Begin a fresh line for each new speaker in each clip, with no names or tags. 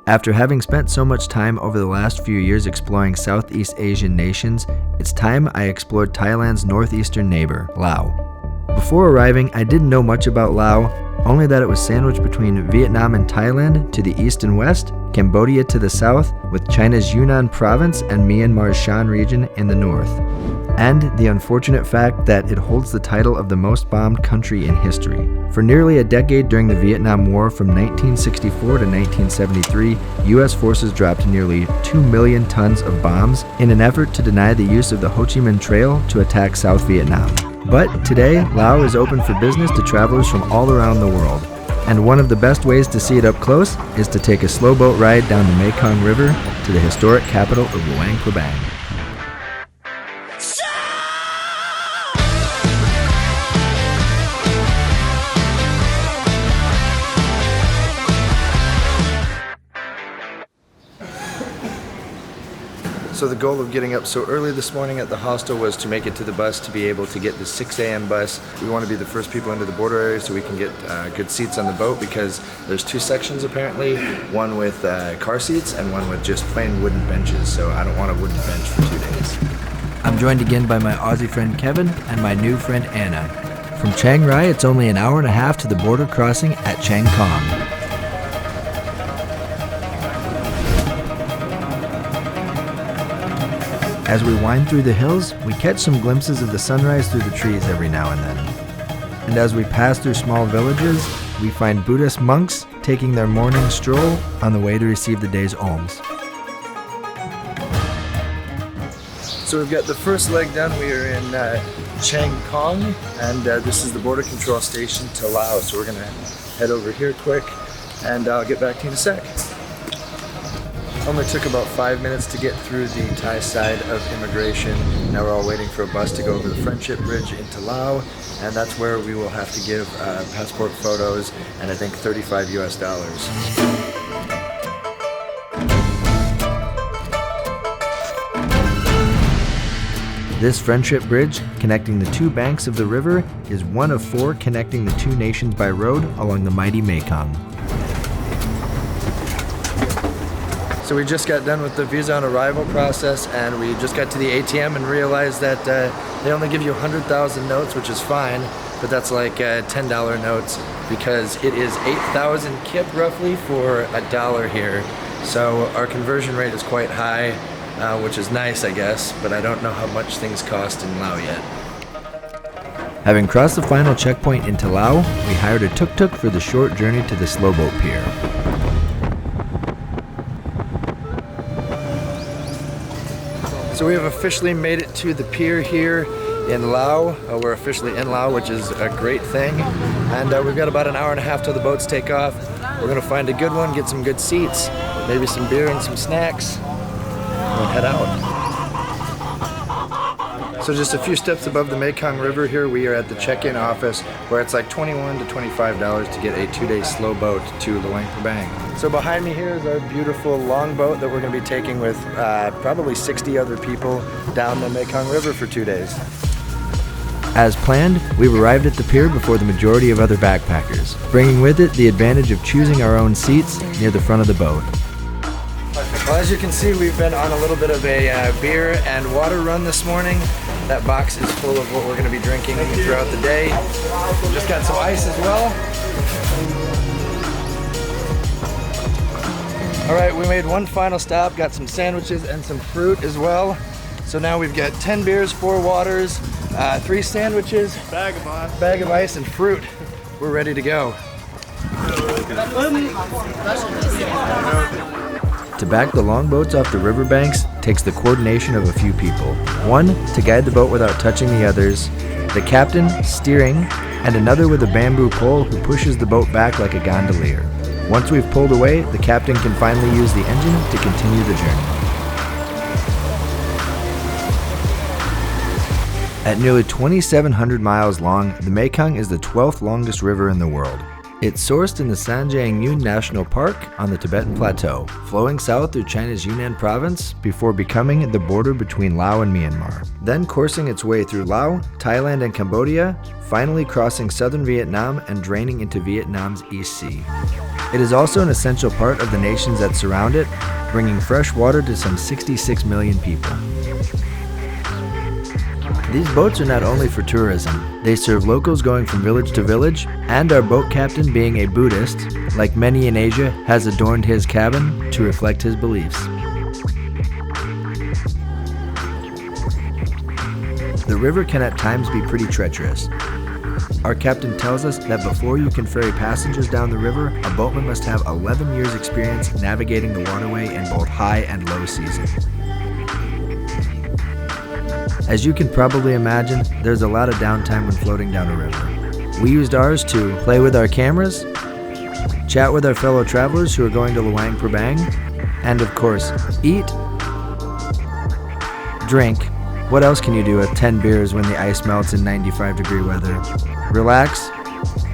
After having spent so much time over the last few years exploring Southeast Asian nations, it's time I explored Thailand's northeastern neighbor, Laos. Before arriving, I didn't know much about Laos, only that it was sandwiched between Vietnam and Thailand to the east and west, Cambodia to the south, with China's Yunnan province and Myanmar's Shan region in the north. And the unfortunate fact that it holds the title of the most bombed country in history. For nearly a decade during the Vietnam War from 1964 to 1973, U.S. forces dropped nearly 2 million tons of bombs in an effort to deny the use of the Ho Chi Minh Trail to attack South Vietnam. But today, Laos is open for business to travelers from all around the world. And one of the best ways to see it up close is to take a slow boat ride down the Mekong River to the historic capital of Luang Prabang. So the goal of getting up so early this morning at the hostel was to make it to the bus to be able to get the 6 a.m. bus. We want to be the first people into the border area so we can get good seats on the boat, because there's two sections apparently, one with car seats and one with just plain wooden benches, so I don't want a wooden bench for 2 days. I'm joined again by my Aussie friend Kevin and my new friend Anna. From Chiang Rai, it's only an hour and a half to the border crossing at Chiang Khong. As we wind through the hills, we catch some glimpses of the sunrise through the trees every now and then. And as we pass through small villages, we find Buddhist monks taking their morning stroll on the way to receive the day's alms. So we've got the first leg done. We are in Chiang Khong, and this is the border control station to Laos. So we're gonna head over here quick, and I'll get back to you in a sec. Only took about 5 minutes to get through the Thai side of immigration. Now we're all waiting for a bus to go over the Friendship Bridge into Laos, and that's where we will have to give passport photos and I think $35 US. This Friendship Bridge, connecting the two banks of the river, is one of 4 connecting the two nations by road along the mighty Mekong. So we just got done with the visa on arrival process, and we just got to the ATM and realized that they only give you 100,000 notes, which is fine, but that's like $10 notes, because it is 8,000 kip roughly for $1 here. So our conversion rate is quite high, which is nice, I guess, but I don't know how much things cost in Laos yet. Having crossed the final checkpoint into Laos, we hired a tuk-tuk for the short journey to the slowboat pier. So we have officially made it to the pier here in Laos. We're officially in Laos, which is a great thing. And we've got about an hour and a half till the boats take off. We're gonna find a good one, get some good seats, maybe some beer and some snacks, and head out. So just a few steps above the Mekong River here, we are at the check-in office, where it's like $21 to $25 to get a 2-day slow boat to Luang Prabang. So behind me here is our beautiful long boat that we're going to be taking with probably 60 other people down the Mekong River for 2 days. As planned, we've arrived at the pier before the majority of other backpackers, bringing with it the advantage of choosing our own seats near the front of the boat. Well, as you can see, we've been on a little bit of a beer and water run this morning. That box is full of what we're going to be drinking throughout the day. Just got some ice as well. All right, we made one final stop, got some sandwiches and some fruit as well. So now we've got 10 beers, 4 waters, 3 sandwiches, bag of ice, and fruit. We're ready to go. To back the longboats off the riverbanks takes the coordination of a few people. One to guide the boat without touching the others, the captain steering, and another with a bamboo pole who pushes the boat back like a gondolier. Once we've pulled away, the captain can finally use the engine to continue the journey. At nearly 2,700 miles long, the Mekong is the 12th longest river in the world. It's sourced in the Sanjiangyun National Park on the Tibetan Plateau, flowing south through China's Yunnan province before becoming the border between Laos and Myanmar. Then coursing its way through Laos, Thailand and Cambodia, finally crossing southern Vietnam and draining into Vietnam's East Sea. It is also an essential part of the nations that surround it, bringing fresh water to some 66 million people. These boats are not only for tourism, they serve locals going from village to village, and our boat captain, being a Buddhist, like many in Asia, has adorned his cabin to reflect his beliefs. The river can at times be pretty treacherous. Our captain tells us that before you can ferry passengers down the river, a boatman must have 11 years' experience navigating the waterway in both high and low season. As you can probably imagine, there's a lot of downtime when floating down a river. We used ours to play with our cameras, chat with our fellow travelers who are going to Luang Prabang, and of course, eat, drink. What else can you do with 10 beers when the ice melts in 95-degree weather? Relax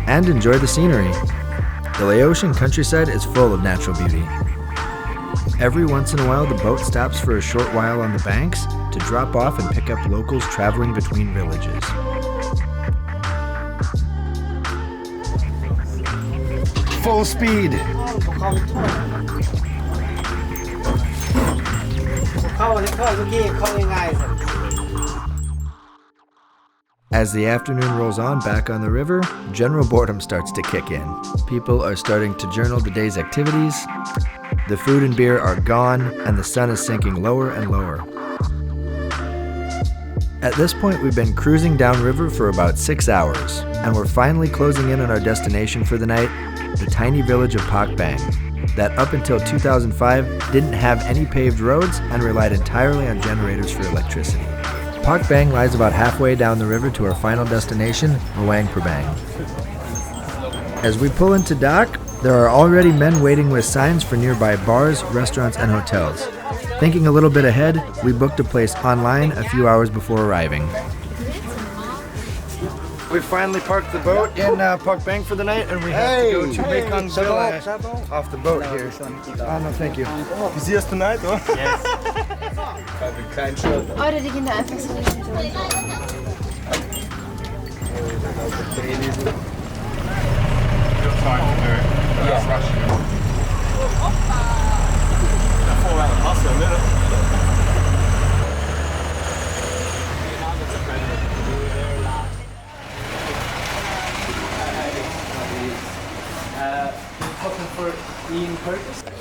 and enjoy the scenery. The Laotian countryside is full of natural beauty. Every once in a while, the boat stops for a short while on the banks to drop off and pick up locals traveling between villages. Full speed! As the afternoon rolls on back on the river, general boredom starts to kick in. People are starting to journal the day's activities. The food and beer are gone, and the sun is sinking lower and lower. At this point, we've been cruising downriver for about 6 hours, and we're finally closing in on our destination for the night, the tiny village of Pak Bang, that up until 2005 didn't have any paved roads and relied entirely on generators for electricity. Pak Bang lies about halfway down the river to our final destination, Luang Prabang. As we pull into dock, there are already men waiting with signs for nearby bars, restaurants, and hotels. Thinking a little bit ahead, we booked a place online a few hours before arriving. We finally parked the boat in Pak Bang for the night, and we have to go to Mekong River off the boat here. Oh, no, thank you.
You see us tonight, or?
Yes.
Oder die Kinder einfach so nicht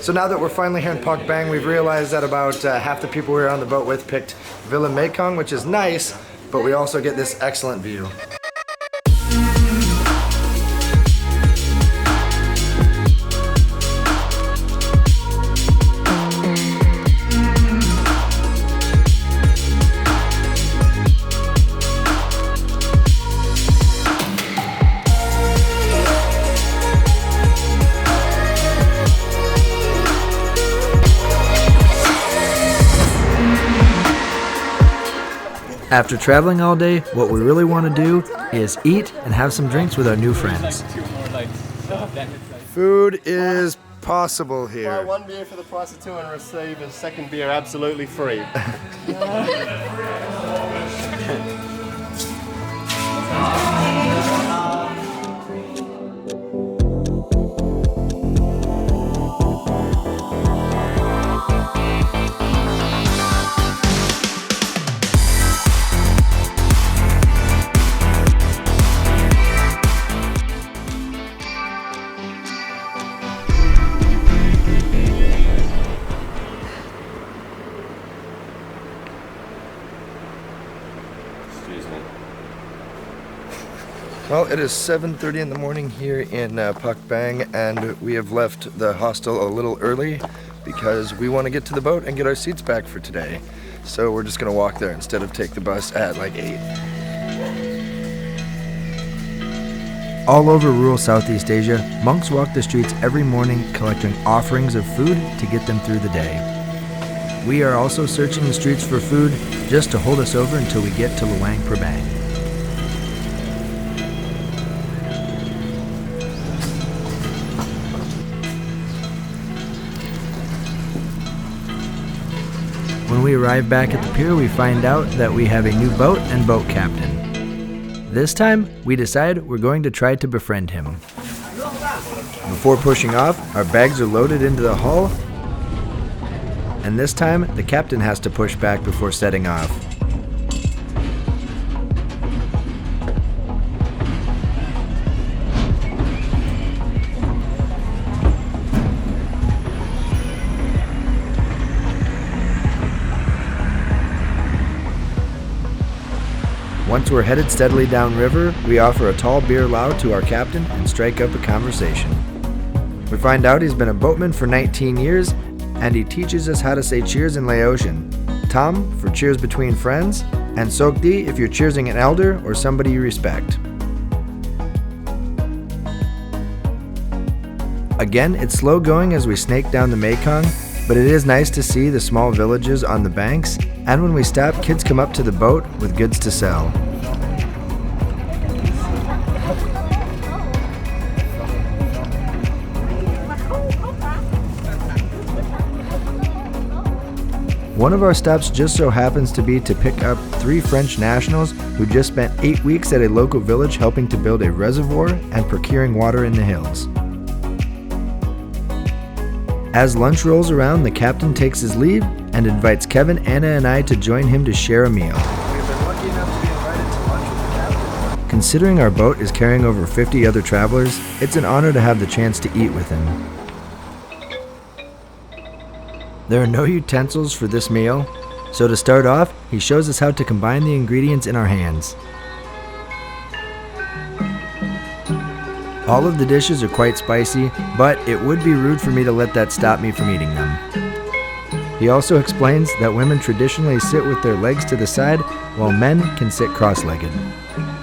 So now that we're finally here in Pak Bang, we've realized that about half the people we were on the boat with picked Villa Mekong, which is nice, but we also get this excellent view. After traveling all day, what we really want to do is eat and have some drinks with our new friends.
Food is possible
Buy
here.
one beer for the price of two and receive a second beer absolutely free.
Well, it is 7:30 in the morning here in Pak Bang, and we have left the hostel a little early because we want to get to the boat and get our seats back for today. So we're just going to walk there instead of take the bus at like 8.
All over rural Southeast Asia, monks walk the streets every morning collecting offerings of food to get them through the day. We are also searching the streets for food just to hold us over until we get to Luang Prabang. When we arrive back at the pier, we find out that we have a new boat and boat captain. This time, we decide we're going to try to befriend him. Before pushing off, our bags are loaded into the hull, and this time, the captain has to push back before setting off. Once we're headed steadily downriver, we offer a tall beer lao to our captain and strike up a conversation. We find out he's been a boatman for 19 years, and he teaches us how to say cheers in Laotian. Tam for cheers between friends, and Sokdi if you're cheersing an elder or somebody you respect. Again, it's slow going as we snake down the Mekong, but it is nice to see the small villages on the banks, and when we stop, kids come up to the boat with goods to sell. One of our stops just so happens to be to pick up 3 French nationals who just spent 8 weeks at a local village helping to build a reservoir and procuring water in the hills. As lunch rolls around, the captain takes his leave and invites Kevin, Anna, and I to join him to share a meal.
We've been lucky enough to be invited to lunch with the captain.
Considering our boat is carrying over 50 other travelers, it's an honor to have the chance to eat with him. There are no utensils for this meal, so to start off, he shows us how to combine the ingredients in our hands. All of the dishes are quite spicy, but it would be rude for me to let that stop me from eating them. He also explains that women traditionally sit with their legs to the side, while men can sit cross-legged.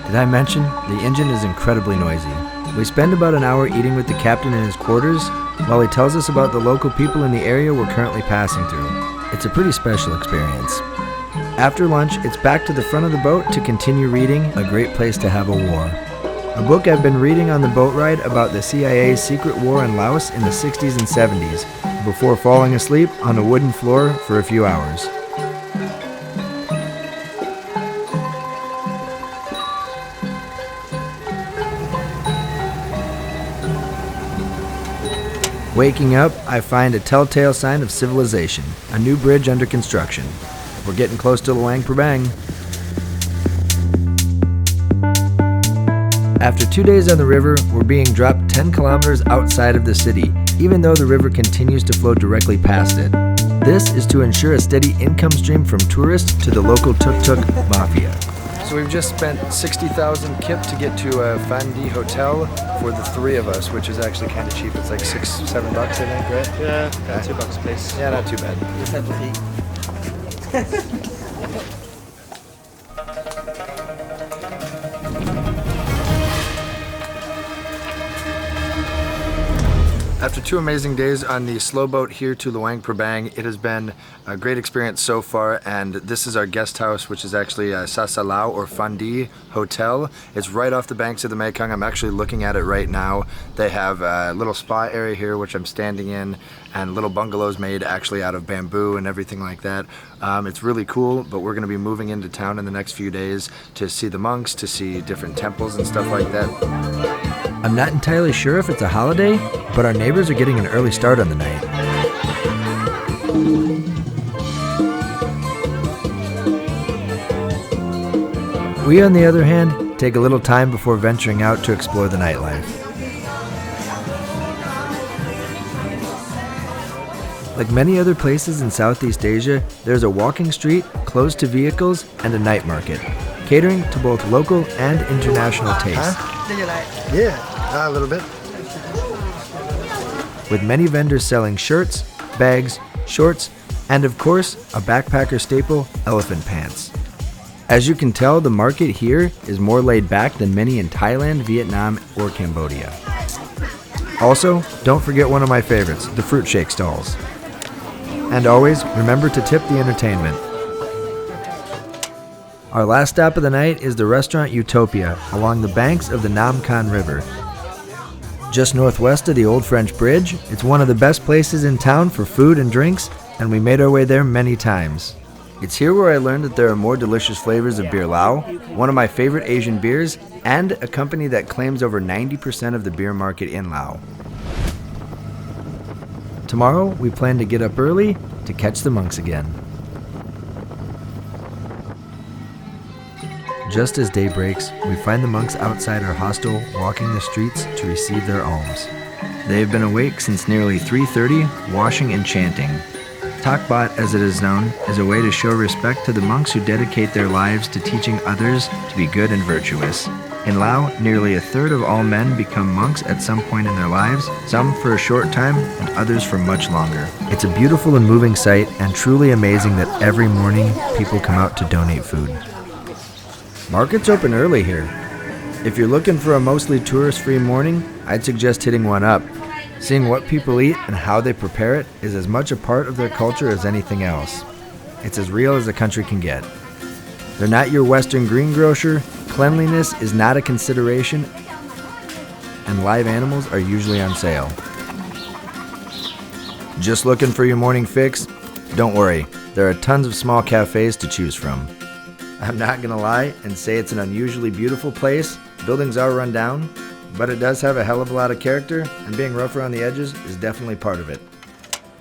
Did I mention the engine is incredibly noisy? We spend about an hour eating with the captain in his quarters, while he tells us about the local people in the area we're currently passing through. It's a pretty special experience. After lunch, it's back to the front of the boat to continue reading A Great Place to Have a War, a book I've been reading on the boat ride about the CIA's secret war in Laos in the 60s and 70s, before falling asleep on a wooden floor for a few hours. Waking up, I find a telltale sign of civilization, a new bridge under construction. We're getting close to Luang Prabang. After 2 days on the river, we're being dropped 10 kilometers outside of the city, even though the river continues to flow directly past it. This is to ensure a steady income stream from tourists to the local tuk-tuk mafia.
So we've just spent 60,000 kip to get to a Fandi hotel for the 3 of us, which is actually kind of cheap. It's like $6-7 I think, right?
Yeah,
Okay.
$2 a piece.
Yeah, not too bad.
Just have to eat.
After 2 amazing days on the slow boat here to Luang Prabang, it has been a great experience so far, and this is our guest house, which is actually a Sasalao or Fandi hotel. It's right off the banks of the Mekong. I'm actually looking at it right now. They have a little spa area here, which I'm standing in, and little bungalows made actually out of bamboo and everything like that. It's really cool, but we're going to be moving into town in the next few days to see the monks, to see different temples and stuff like that.
I'm not entirely sure if it's a holiday, but our neighbors are getting an early start on the night. We, on the other hand, take a little time before venturing out to explore the nightlife. Like many other places in Southeast Asia, there's a walking street closed to vehicles and a night market, catering to both local and international tastes.
Yeah, a little bit.
With many vendors selling shirts, bags, shorts, and of course, a backpacker staple, elephant pants. As you can tell, the market here is more laid back than many in Thailand, Vietnam, or Cambodia. Also, don't forget one of my favorites, the fruit shake stalls. And always, remember to tip the entertainment. Our last stop of the night is the restaurant Utopia, along the banks of the Mekong River. Just northwest of the Old French Bridge, it's one of the best places in town for food and drinks, and we made our way there many times. It's here where I learned that there are more delicious flavors of beer Lao, one of my favorite Asian beers, and a company that claims over 90% of the beer market in Laos. Tomorrow, we plan to get up early to catch the monks again. Just as day breaks, we find the monks outside our hostel walking the streets to receive their alms. They have been awake since nearly 3:30, washing and chanting. Takbat, as it is known, is a way to show respect to the monks who dedicate their lives to teaching others to be good and virtuous. In Laos, nearly a third of all men become monks at some point in their lives, some for a short time and others for much longer. It's a beautiful and moving sight, and truly amazing that every morning people come out to donate food. Markets open early here. If you're looking for a mostly tourist-free morning, I'd suggest hitting one up. Seeing what people eat and how they prepare it is as much a part of their culture as anything else. It's as real as a country can get. They're not your Western greengrocer, cleanliness is not a consideration, and live animals are usually on sale. Just looking for your morning fix? Don't worry, there are tons of small cafes to choose from. I'm not gonna lie and say it's an unusually beautiful place. Buildings are run down, but it does have a hell of a lot of character, and being rough around the edges is definitely part of it.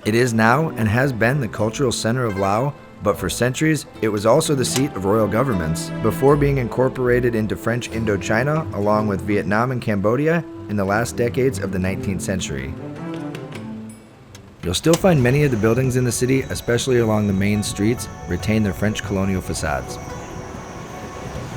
It is now and has been the cultural center of Laos, but for centuries, it was also the seat of royal governments, before being incorporated into French Indochina, along with Vietnam and Cambodia, in the last decades of the 19th century. You'll still find many of the buildings in the city, especially along the main streets, retain their French colonial facades.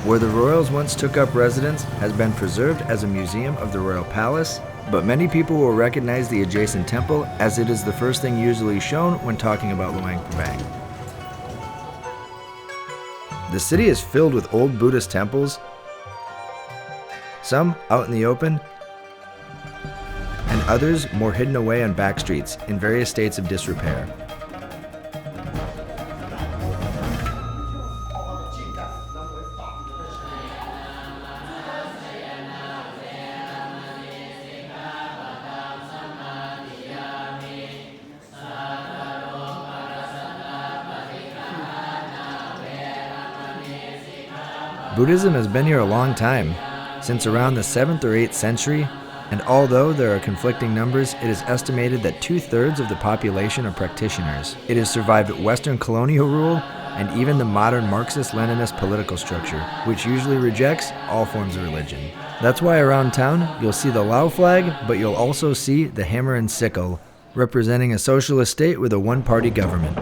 Where the royals once took up residence has been preserved as a museum of the royal palace, but many people will recognize the adjacent temple as it is the first thing usually shown when talking about Luang Prabang. The city is filled with old Buddhist temples, some out in the open, and others more hidden away on back streets in various states of disrepair. Buddhism has been here a long time, since around the 7th or 8th century, and although there are conflicting numbers, it is estimated that 2/3 of the population are practitioners. It has survived Western colonial rule and even the modern Marxist-Leninist political structure, which usually rejects all forms of religion. That's why around town, you'll see the Lao flag, but you'll also see the hammer and sickle, representing a socialist state with a one-party government.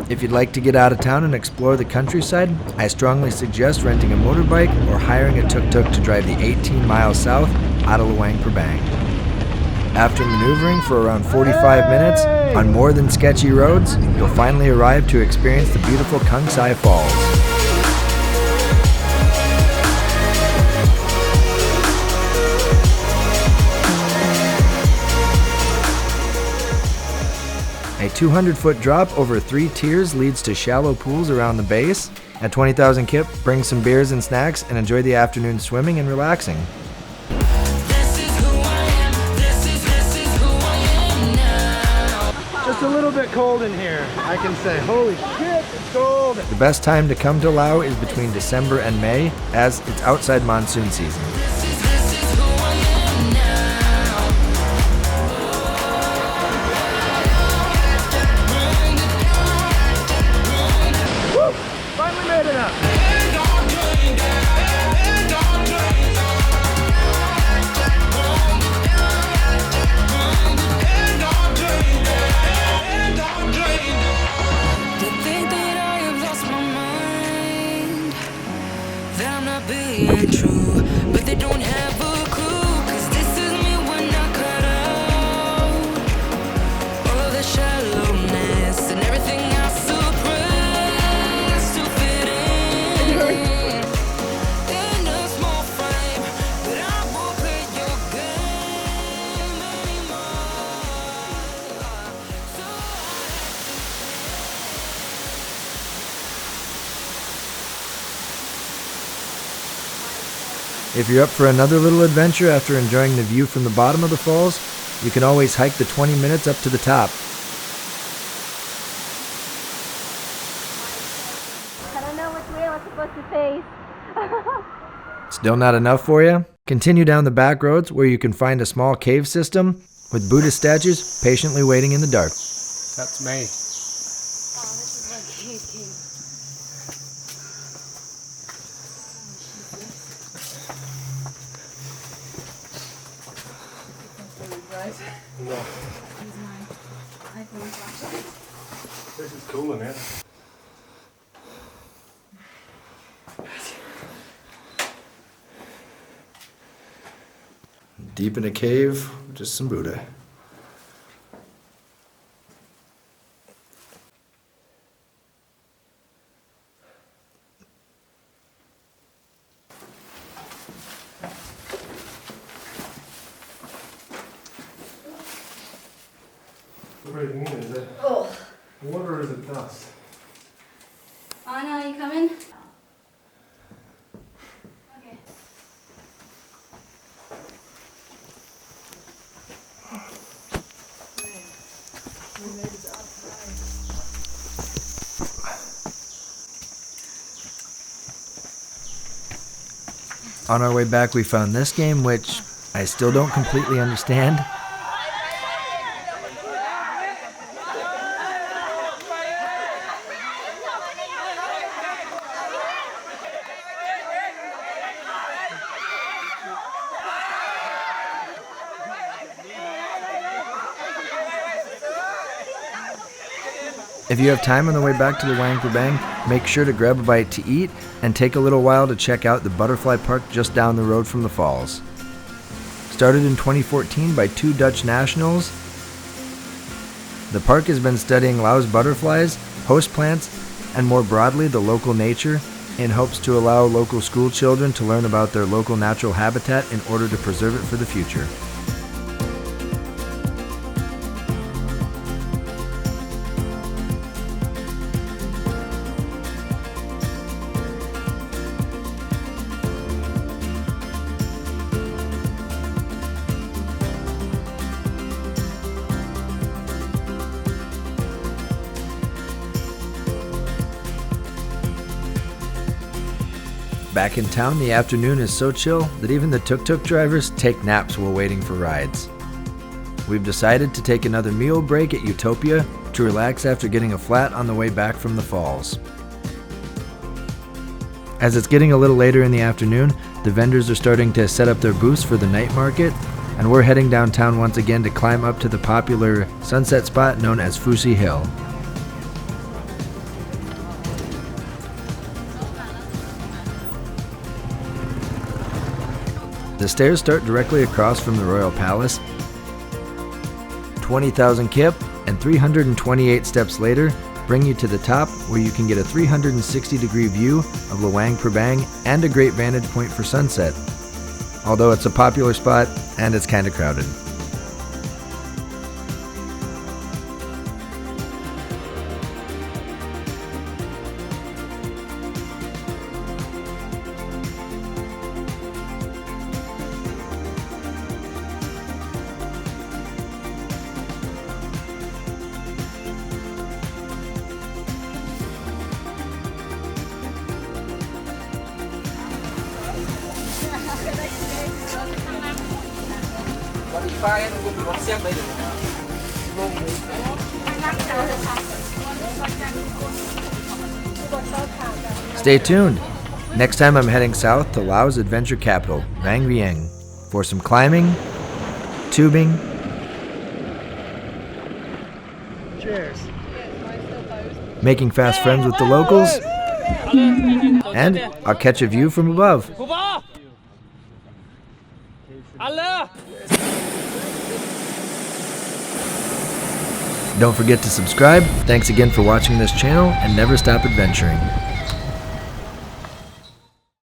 If you'd like to get out of town and explore the countryside, I strongly suggest renting a motorbike or hiring a tuk-tuk to drive the 18 miles south out of Luang Prabang. After maneuvering for around 45 minutes on more than sketchy roads, you'll finally arrive to experience the beautiful Kung Sai Falls. A 200-foot drop over 3 tiers leads to shallow pools around the base. At 20,000 kip, bring some beers and snacks and enjoy the afternoon swimming and relaxing.
Just a little bit cold in here, I can say. Holy shit, it's cold!
The best time to come to Laos is between December and May, as it's outside monsoon season.
Finally made it up!
True, but they don't have a clue, 'cause this is me when I cut out all the shallowness and everything I suppressed to fit in a small frame, but I won't play your game anymore.
If you're up for another little adventure after enjoying the view from the bottom of the falls, you can always hike the 20 minutes up to the top. Still not enough for you? Continue down the back roads where you can find a small cave system with Buddhist statues patiently waiting in the dark.
That's me. No. This is cool, man.
Deep in a cave, just some Buddha.
What do you mean? Is it water or is it dust?
Anna, you coming? Okay.
On our way back, we found this game, which I still don't completely understand. If you have time on the way back to Luang Prabang, make sure to grab a bite to eat and take a little while to check out the butterfly park just down the road from the falls. Started in 2014 by 2 Dutch nationals, the park has been studying Laos butterflies, host plants, and more broadly the local nature in hopes to allow local school children to learn about their local natural habitat in order to preserve it for the future. Back in town, the afternoon is so chill that even the tuk-tuk drivers take naps while waiting for rides. We've decided to take another meal break at Utopia to relax after getting a flat on the way back from the falls. As it's getting a little later in the afternoon, the vendors are starting to set up their booths for the night market, and we're heading downtown once again to climb up to the popular sunset spot known as Fusi Hill. The stairs start directly across from the Royal Palace. 20,000 kip and 328 steps later bring you to the top where you can get a 360-degree view of Luang Prabang and a great vantage point for sunset. Although it's a popular spot and it's kind of crowded. Stay tuned. Next time I'm heading south to Laos adventure capital, Vang Vieng, for some climbing, tubing,
Cheers.
making fast friends with the locals, and I'll catch a view from above. Don't forget to subscribe. Thanks again for watching this channel, and never stop adventuring.